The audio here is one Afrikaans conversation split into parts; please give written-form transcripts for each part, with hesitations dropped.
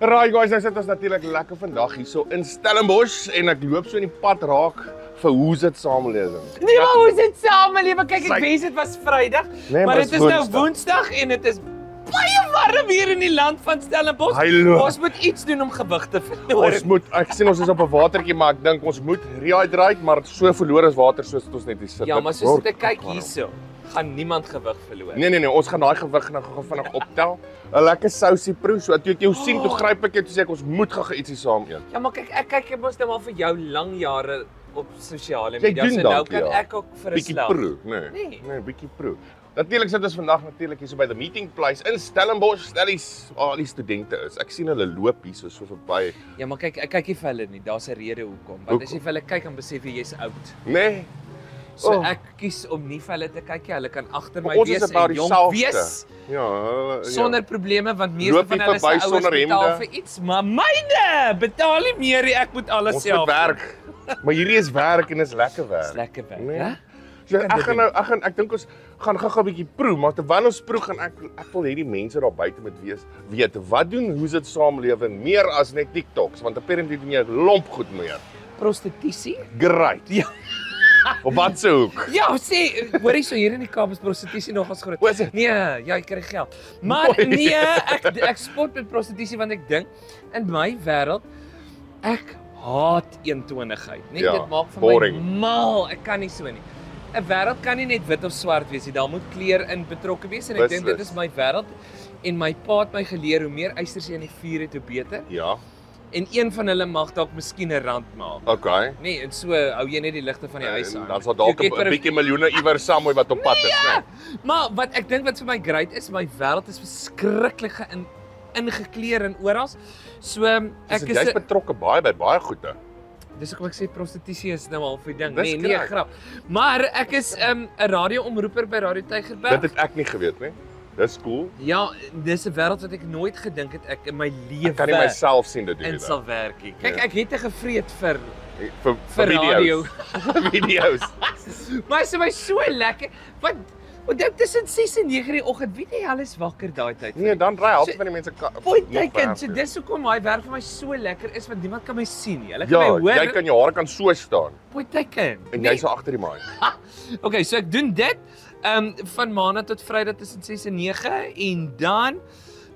Right guys, nou sit ons natuurlik lekker vandag hier so in Stellenbosch en ek loop so in die pad raak vir hoe dit samelewing. Nee, maar hoe is dit samelewing? Kyk, ek wens dit was Vrydag, Nee, maar maar dit dis is nou Woensdag. Woensdag en dit is baie warm hier in die land van Stellenbosch. Hallo. Ons moet iets doen om gewig te verloor. Ons moet, ek sien ons is op 'n watertjie, maar ek dink ons moet rehydrate, maar so verloor is water soos dit ons net hier sit. Ja, Dit maar soos word dit kyk warm. hierso, gaan niemand gewig verloor. Nee, ons gaan daai gewig nou gou vinnig optel. 'n Lekker sousie proe. So toe ek jou sien, toe gryp ek jou, toe sê ek ons moet gou ietsie saam eet. Ja, maar kyk, ek kyk mos nou al vir jou lang jare op sosiale Jy media, doen so nou dalk, kan ja. ek ook vir 'n Bietjie slag. proe, nee, bietjie proe. Natuurlik sit ons vandag natuurlik hier so by the meeting place in Stellenbosch, Stellies, al die studente is. Ek sien hulle loop hier so verby. Ja, maar kyk, ek kyk nie vir hulle nie. Daar's 'n rede hoekom. Want as jy vir hulle kyk, dan besef jy jy's oud. Nee. So ek kies om nie vir hulle te kyk nie. Hulle kan agter my Ons wees is about en jonk dieselfde. wees Ja, hulle sonder probleme want meeste Loop van nie hulle se verby ouers sonder betaal hemde. vir iets, maar myne betaal nie meer nie. Ek moet alles ons self moet werk. Maar hierdie is werk en is lekker werk. Dis lekker werk, Nee. hè? So kan ek dit gaan nou ek dink ons gaan gou-gou 'n bietjie proe, maar terwyl ons proe gaan ek wil hê die mense daar buite moet weet wat doen hoe dit samelewing meer as net TikToks, want apparently doen jy 'n lomp goed meer. Prostitusie? Great. Ja. Op wat se hoek? Ja, sê, hoor jy so hier in die Kaap is prostitusie nogals groot. Hoe is dit? Nee, ja, jy kry geld. Maar Mooi. nee, ek spot met prostitusie want ek dink in my wêreld ek haat eentonigheid. Net Ja, dit maak vir boring. my mal. Ek kan nie so nie. 'n Wêreld kan nie net wit of swart wees nie. Daar moet kleur in betrokke wees en ek dink dit Beslis. is my wêreld en my pa het my geleer hoe meer ysters jy in die vuur het, hoe beter. Ja. En een van hulle mag dalk miskien 'n rand maak. Okay. Nee, en so hou jy net die ligte van die huis aan. Dan sal dalk Jy kyk vir 'n bietjie miljoene iewers saam wat op pad is, né? Maar wat ek dink wat vir my great is, my wêreld is verskriklik ingekleer en oral. So ek Ek jy's betrokke baie by baie goede. dis hoekom ek sê prostitusie is nou al vir ding. Dis Nee, nee, correct. grap. Maar ek is 'n radio-omroeper by Radio Tygerberg. Dit het ek nie geweet nie. Dis cool. Ja, dis 'n wêreld wat ek nooit gedink het ek in my lewe Ek kan nie myself sien dit doen in nie. sal werk nie. Kyk, Ja. ek het 'n gevreet vir Vir radio. video's. Maar is my so lekker. Wat dit tussen 6 en 9 die oggend, wie die hel is wakker daai tyd? Nee, dan ry helfte So- van die mense Point nog teken, werk so doen. dis hoekom daai werk vir my so lekker is want niemand kan my sien nie. Hulle kan Ja, my hoor. jy kan jou hare kan so staan Point teken. en jy so agter die mic. Okay, so ek doen dit van Maandag tot Vrydag tussen 6 en 9 en dan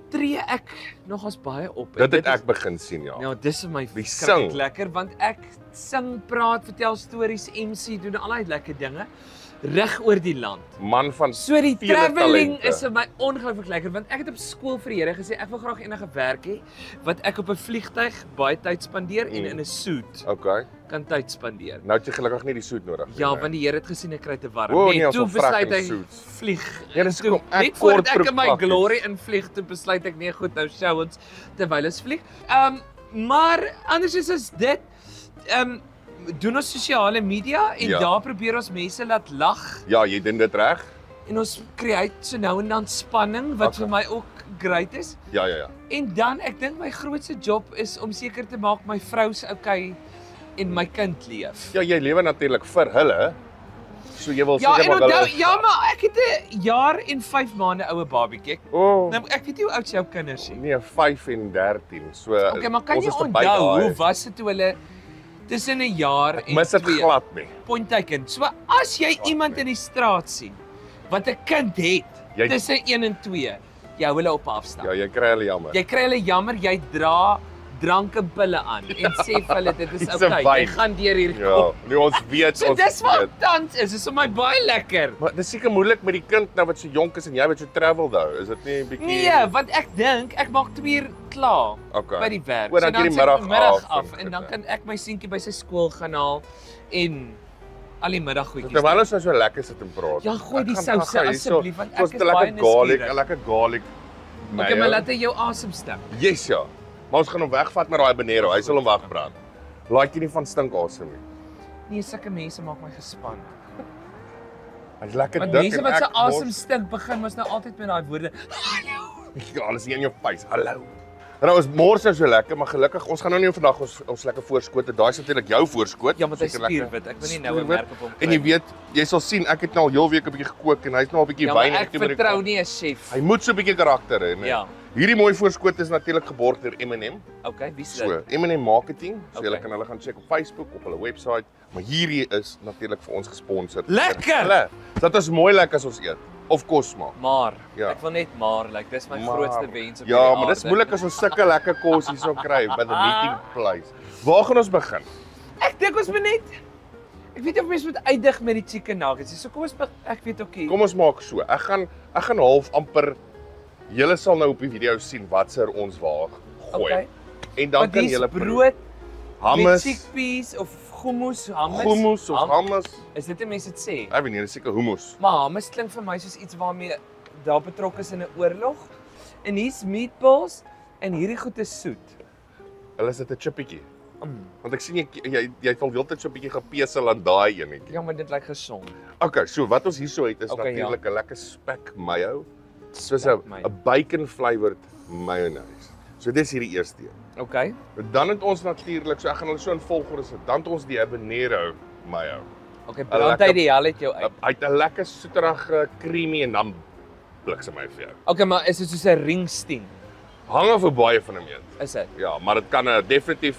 tree ek nogals baie op. En Dit het is- ek begin sien, ja. Nou, dis vir my Die verskriklik sing. lekker want ek sing, praat, vertel stories, MC, doen al daai lekker dinge reg oor die land. Man van So die vele travelling talente. is vir my ongelooflik lekker want ek het op skool vir die Here gesê ek wil graag enige werk hê wat ek op 'n vliegtyg baie tyd spandeer en in 'n suit Okay. kan tyd spandeer. Nou het jy gelukkig nie die soet nodig nie. Ja, nee. want die Here het gesien ek kry te warm. Wow, nee, ons toe wil vrek besluit in hy suits. vlieg. Ja, dis Toe, kom ek net voordat kort ek in my broekpakkies. glory invlieg, toe besluit ek nee, goed, nou show ons terwyl ons vlieg. Maar anders is dit doen ons sosiale media en Ja. daar probeer ons mense laat lag Ja, jy doen dit reg? en ons create so nou en dan spanning wat Okay. vir my ook great is. Ja. En dan ek dink my grootste job is om seker te maak my vrous okay en my kind leef. Ja, jy lewe natuurlik vir hulle. So jy wil Ja, seker en maar onthou, hulle. ja, maar ek het 'n jaar en 5 maande oue babietjie. Oh, Nou ek weet nie hoe oud jou kinders is. nee, 5 en 13. So Okay, maar kan ons jy is verby onthou daai. hoe was dit toe hulle tussen 'n jaar en Mis dit 2 glad nie. point teken. So as jy iemand in die straat sien wat 'n kind het Jy- tussen 1 en 2, jy hou hulle op afstand. Ja, jy kry hulle jammer. Jy kry hulle jammer, jy dra drank en pille aan en sê vir hulle dit is Dis 'n okay. Jy wyn. gaan deur hier Ja, kom. nee ons weet So ons dis wat weet. tans is. Dis vir my baie lekker. Maar dis seker moeilik met die kind nou wat so jonk is en jy wat so travel nou. Is dit nie 'n bietjie Nee, want ek dink ek maak 2 uur klaar Okay. by die werk. O, dan jy die sit ek middag af af en dan kan ek my seentjie by sy skool gaan haal en al die middaggoedjies. Terwyl ons nou so lekker sit en praat. Ja, gooi die Ek gaan souse gou-gou hierso- asseblief want ons ek het is baie lekker garlic, nuuskierig. 'n lekker garlic. Okay, maar laat hy jou asem stink. Yes ja. Maar ons gaan hom wegvat met daai habanero. Hy sal hom wegbrand. Laat jy nie van stinkasem nie. Nee, sulke mense maak my gespan. Hy's lekker Want dik mense en wat se ek asem stink begin mos nou altyd met daai woorde. Ja, alles hier in jou face. Hallo. Nou ons mors nou so lekker, maar gelukkig ons gaan nou nie vandag ons lekker voorskoot. Daai is natuurlik jou voorskoot. Ja, maar hy Seker lekker spierwit. Ek wil nie nou 'n merk op hom kry. En jy weet, jy sal sien ek het nou al heel week 'n bietjie gekook en hy's nou al 'n bietjie ja, maar wyn ek vertrou nie 'n chef. Hy moet so 'n bietjie karakter hê, né? Ja. Hierdie mooi voorskoot is natuurlik geborg deur M&M. Okay, wie sê So, M&M Marketing. So Okay. julle kan hulle gaan check op Facebook, op hulle webwerf, maar hierdie is natuurlik vir ons gesponsor. Lekker! Hulle. Dit is mooi lekker as ons eet of kos maak. Maar, Ja. ek wil net like, dis my grootste wens op Ja, hierdie maar dis aarde. moeilik as ons sulke lekker kos hierso kry by the meeting place. Waar gaan ons begin? Ek dink ons moet net ek weet nie of mens moet uitdig met die chicken nuggets nie. So kom ons ek weet okay. Kom ons maak so. Ek gaan half amper julle sal nou op die video sien watser ons waar gooi. Okay. En dan Want kan hier's julle brood hummus, met chickpeas of hummus. hummus of hummus. Is dit 'n mens dit sê? Ek weet nie, dis seker hummus. Maar hummus klink vir my soos iets waarmee daar betrokke is in 'n oorlog. En hier's meatballs en hierdie goed is soet. Hulle is dit 'n chippietjie. Want ek sien jy het al heeltyd so 'n bietjie gepesel aan daai enetjie. Ja, maar dit lyk gesond. Okay, so wat ons hierso het is Okay, natuurlik 'n lekker spek mayo. Soos Spek 'n mayo. bacon flavored mayonnaise. So dis hierdie eerste een. Okay. Dan het ons natuurlik, so ek gaan hulle so in volgorde sit. Dan het ons die habanero mayo. Okay, Een brand lekker- hy die hel uit jou uit. Hy het 'n lekker soeterige, creamy en dan bliksem hy vir jou. Okay, maar is dit soos 'n ringsteen? Hang af hoe baie van hom eet. Is dit? Ja, maar dit kan 'n definitief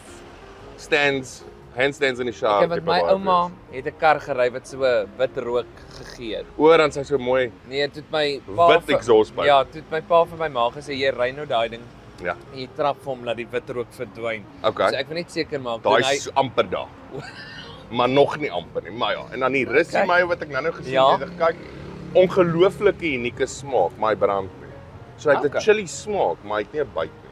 handstands in die shower. Okay, want my ouma het 'n kar gery wat so wit rook gegee het. Oor dan sy so mooi Nee, toe het my wit exhaust pipe. Ja, toe het my pa vir my ma gesê jy ry nou daai ding Ja. en jy trap vir hom laat die wit rook verdwyn. Okay. So ek wil net seker maak Daai toe hy is amper daar. Maar nog nie amper nie, maar ja. En dan die russie mayo wat ek nou gesien Ja. het, kyk, ongelooflike unieke smaak, my brand nie. So hy het 'n Okay. chili smaak, maar hy het nie 'n byt nie.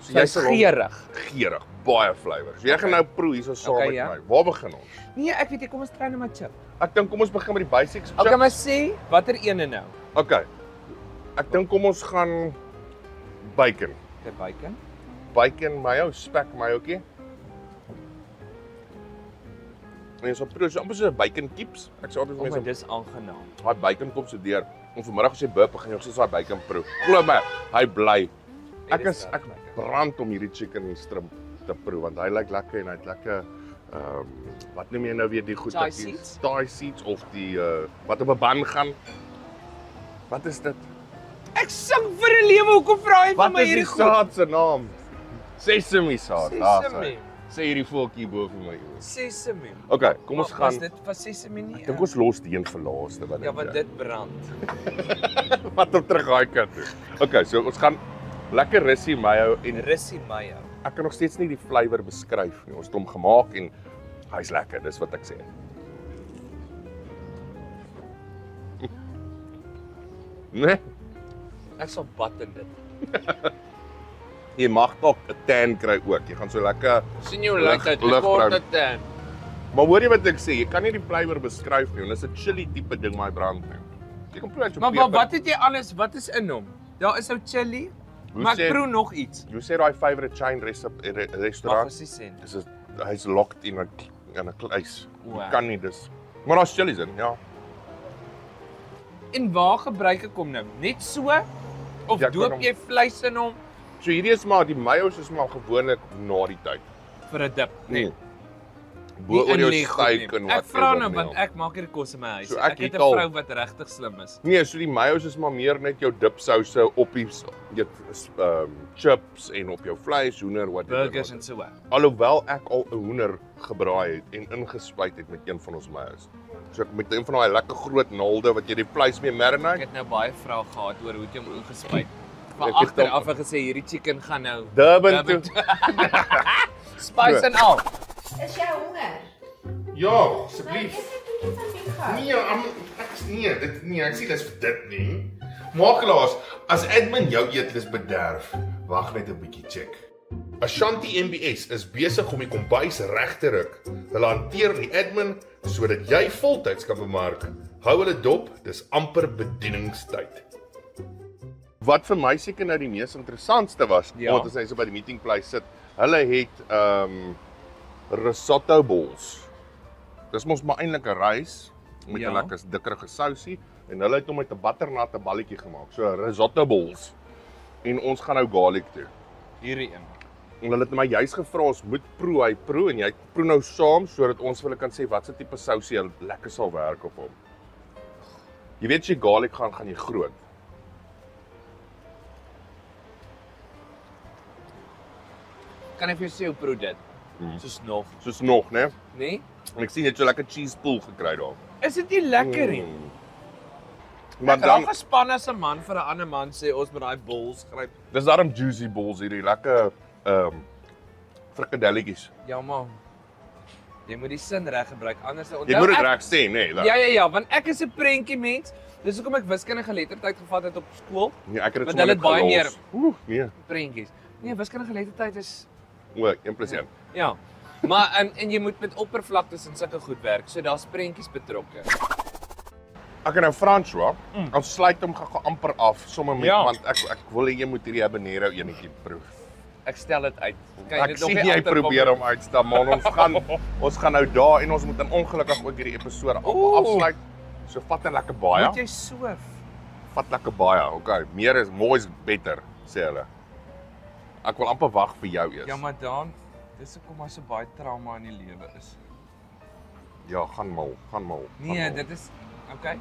so jy's sal hom- geurig. Geurig, baie flavours. Jy gaan nou proe hierso saam Okay, met ja. my. Waar begin ons? Nee, ek weet jy, kom ons try net maar chip. Ek dink kom ons begin met die basics. Okay, chip. maar sê watter ene nou? Okay. Ek dink kom ons gaan bacon. Die bacon. Bacon mayo, spek mayootjie. En jy sal proe, so amper soos 'n bacon chips. Ek sê altyd vir Oh my, mense, dis aangenaam. daai bacon kom so deur. En vanmiddag as jy burp, gaan jy nog steeds daai bacon proe. Glo my, hy bly. Ek brand om hierdie chicken en shrimp te proe want hy lyk lekker en hy het lekker wat noem jy nou weer die goed Thai wat jy- seeds? Thai seeds of die wat op 'n ban gaan. Wat is dit? Ek sing vir 'n lewe, hoekom vra jy vir Wat my is die hierdie goed? saad se naam? Sesame saad. Daar's hy. Sesame. Sê hierdie voeltjie bo vir my. Sesame. Okay, kom ons Was gaan. dit was sesame nie? Ek dink ons los die een vir laaste wat Ja, want dit brand. wat op terug daai kant toe. Okay, so ons gaan lekker russie mayo en Russie mayo. ek kan nog steeds nie die flavour beskryf nie. Ons het hom gemaak en hy's lekker, dis wat ek sê. Nee, Ek sal bad in dit. jy mag dalk 'n tan kry ook. Jy gaan so lekker. Sien jou Lig- lyk dit ligbruin. kort dan. Maar hoor jy wat ek sê? Jy kan nie die flavour beskryf nie. Dis 'n chili tipe ding my brand nie. Jy kan proe uit jou Maar wat het jy alles? Wat is in hom? Daar is ou chili, Hoe maar sê- ek proe nog iets. Jy sê daai favourite chain Mag restaurant. ons nie sê. Dis hy's locked in 'n kluis. Jy Wow. kan nie dis. Maar daar's chilies in, ja. En waar gebruik ek hom nou? Net so of Ja, ek kan doop hom- jy vleis in hom So hierdie is maar die mayos is maar gewoonlik na die tyd. vir 'n dip? Nee. Bo oor jou steak en wat. Ek vra nou want ek maak hierdie kos in my huis. So ek ek het het 'n al- vrou wat regtig slim is. Nee, so die mayos is maar meer net jou dipsouse op die chips en op jou vleis, hoender, whatever. Burgers en so. Alhoewel ek al 'n hoender gebraai het en ingespuit het met een van ons mayos. So ek met een van daai lekker groot naalde wat jy die vleis mee Ek marinate. het nou baie vrae gehad oor hoe jy hom ingespuit. Van Ek het agteraf gesê hierdie chicken gaan nou Durban toe. spice en al. Is jy honger? Ja, asseblief. Nee. Ek sien dis vir dit nie. Makelaars, as admin jou eetlus bederf, wag net 'n bietjie check. Ashanti MBS is besig om die kombuis reg te ruk. Hulle hanteer die admin sodat jy voltyds kan bemark. Hou hulle dop, dis amper bedieningstyd. Wat vir my seker nou die mees interessantste was, Ja. want as jy so by die meeting place sit, hulle het risotto balls. Dis mos maar eintlik 'n rys met 'n Ja. lekker dikkerige sousie en hulle het hom met 'n butternatte balletjie gemaak. So risotto balls. En ons gaan nou garlic toe. Hierdie een. En hulle het my juist gevra ons moet proe, hy proe en jy proe nou saam sodat ons vir hulle kan sê wat se tipe sousie lekker sal werk op hom. Jy weet as jy garlic gaan jy groot. Kan ek vir jou sê hoe proe dit? Soos nog. Soos nog, né? Nee? En ek sien jy het so lekker cheese pool gekry daar. Is dit nie lekker nie? Maar Ek dan raak gespan as 'n man vir 'n ander man sê ons moet daai balls gryp. dis daarom juicy balls hierdie lekker frikadelletjies. Ja man. Jy moet die sin reg gebruik anders Jy moet dit reg sê, né? Ja, want ek is 'n prentjie mens. Dis hoekom ek wiskundige geletterdheid gevat het op skool. Nee, ek het dit Want sommer hulle het baie gelos. Nee. Prentjies. Nee, wiskundige geletterdheid is O, 1+1. ja. Maar en jy moet met oppervlaktes en sulke goed werk, so daar's prentjies betrokke. Ek en nou François, ons sluit hom gou amper af sommer met Ja. want ek wil hê jy moet hierdie habanero enetjie proef. Ek stel dit uit. Kan Ek sien jy probeer hom uitstaan, maar ons gaan nou daar en ons moet dan ongelukkig ook hierdie episode afsluit. So vat 'n lekker baie. Moet jy soof? Vat lekker baie. Okay, meer is more is better, sê hulle. Ek wil amper wag vir jou eers. Ja, maar dan dis hoekom daar so baie trauma in die lewe is. Ja, gaan mal. Nee, dit is okay.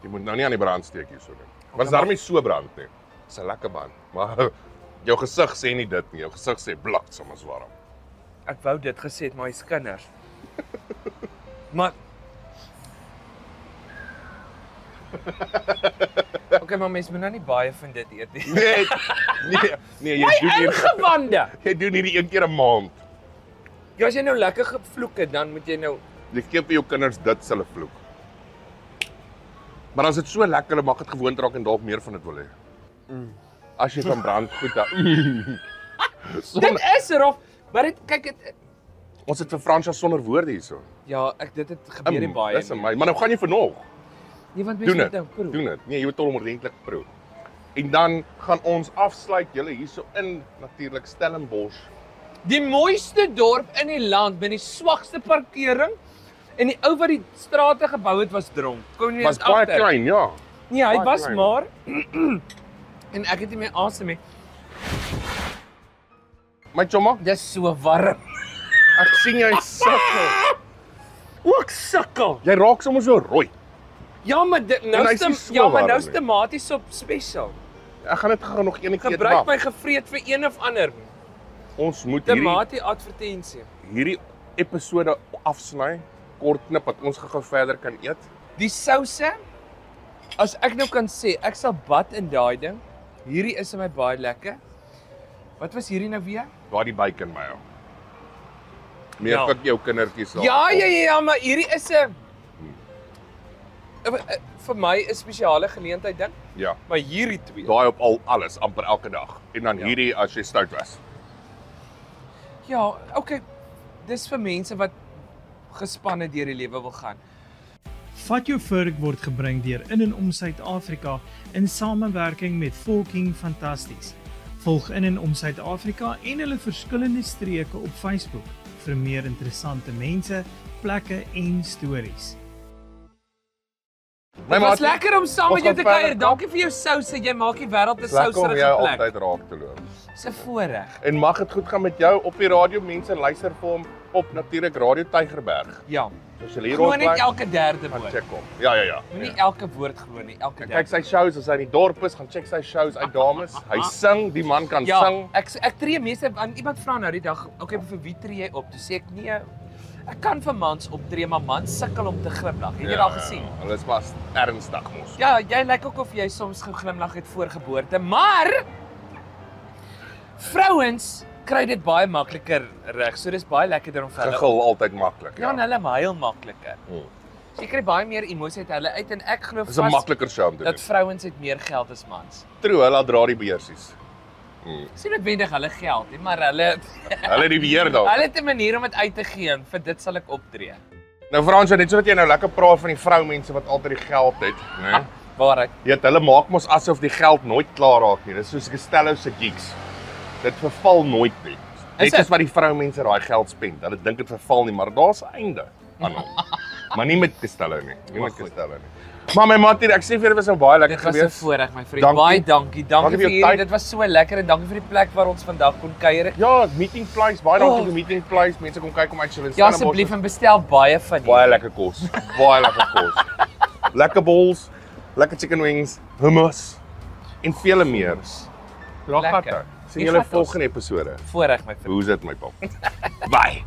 Jy moet nou nie aan die brand steek hierso nie. Maar is daarmee so brand nie. Dis 'n lekker band. Maar jou gesig sê nie dit nie. Jou gesig sê blik soms warm. Ek wou dit gesê het, maar hy's kinders. Maar okay, maar mens moet nou nie baie van dit eet nie. Nee, jy doen hier Ingewande. jy doen hierdie een keer 'n maand. Ja, as jy nou lekker gevloek het, dan moet jy nou Jy gee vir jou kinders dit hulle vloek. Maar as dit so lekker, hulle mag dit gewoond raak en dalk meer van dit wil hê. As jy van brand goed dan. Dit is rof, maar dit kyk dit Ons het vir Fransja sonder woorde hierso. ja, dit gebeur nie baie. Dis my. Maar nou gaan jy vir nog. Nee, want Doen mense dit. moet nou proe. Doen dit. Nee, jy moet hom ordentlik proe. En dan gaan ons afsluit julle hierso in natuurlik Stellenbosch. Die mooiste dorp in die land met die swakste parkering en die ou wat die strate gebou het was dronk. Kom nie Was eens baie agter. klein, ja. Nee, hy baie was klein. maar en ek het nie meer asem nie. My chomma, Dis so warm. ek sien jy sukkel. Ook sukkel. Jy raak sommer so rooi. Ja, maar En nou hy is is nie die, so ja, maar warm nou is nie. tomatiesop spesiaal. Ek gaan dit gou nog een keer Gebruik my gevreet vir een of ander Ons moet tomatie advertensie. hierdie episode afsny, kort knip dat ons gou verder kan eet. Die souse, as ek nou kan sê, ek sal bad in daai ding. Hierdie is vir my baie lekker. Wat was hierdie nou weer? Waar die bacon my ou. Meer Ja. vir jou kindertjies daar. Ja, maar hierdie is 'n vir my 'n spesiale geleentheid ding, Ja. maar hierdie twee. Daai op al alles amper elke dag. En dan Ja. hierdie as jy stout was. Ja, okay. Dis vir mense wat gespanne deur die lewe wil gaan. Vat jou Vurk word gebring deur In en Om Suid-Afrika in samewerking met Volking Fantasties. Volg In en Om Suid-Afrika en hulle verskillende streke op Facebook vir meer interessante mense, plekke en stories. Dit was lekker om saam ons met jou te gaan verder kuier. kom. Dankie vir jou souse. Jy maak die wêreld 'n Lekker om souserige jou plek. altyd raak te loop. Dis 'n voorreg. En mag dit goed gaan met jou op die radio. Mense luister vir hom op natuurlik Radio Tygerberg. Ja. As jy hier Glo rondbly, net elke derde gaan woord. check hom. Ja. Moenie elke woord glo nie, elke En derde. kyk sy shows as hy in die dorp is, gaan check sy shows uit dames. Hy sing, die man kan Ja, sing. ek tree meeste aan iemand vra nou die dag, okay, vir wie tree jy op? Toe sê ek nee, ek kan vir mans optree, maar mans sukkel om te glimlag. Het jy dit al gesien? Ja, hulle is pas ernstig mos. Ja, jy lyk ook of jy soms geglimlag het voor geboorte, maar vrouens kry dit baie makliker reg. So dis baie lekkerder om vir hulle. Gegil altyd maklik. Ja, en hulle huil makliker. Hmm. So jy kry baie meer emosie uit hulle uit en ek glo Dis 'n vas makliker show om te doen. dat vrouens het meer geld as mans. True, hulle dra die beursies. Dis nie noodwendig hulle geld nie, maar hulle Hulle het die beheer daar. hulle het 'n manier om dit uit te gee en vir dit sal ek optree. Nou Fransja, net sodat jy nou lekker praat van die vroumense wat altyd die geld het, né? Waarheid. Jy weet, hulle maak mos asof die geld nooit klaar raak nie. Dis soos Costello se gigs. Dit verval nooit nie. Net dit? soos wat die vroumense daai geld spend. Hulle dink dit verval nie, maar daar's 'n einde aan hom. Maar nie met Costello nie. Nie met Costello nie. Maar my maat hier, ek sê vir julle was nou baie lekker Dit was 'n gewees. voorreg my vriend. Dankie. Baie dankie. Dankie vir vir jou hierdie. tyd. Dit was so lekker en dankie vir die plek waar ons vandag kon kuier. Ja, meeting place, baie dankie Oh. vir meeting place. Mense kom kyk om uit Stellenbosch. Ja, asseblief en bestel baie van Baie lekker kos. Baie lekker kos. Lekker bowls, lekker chicken wings, hummus en vele meer. Daar Lekker. gaan dit. Sien Hier julle gaat ons. volgende episode. Voorreg my vriend. Hoe's dit my pap? Bye.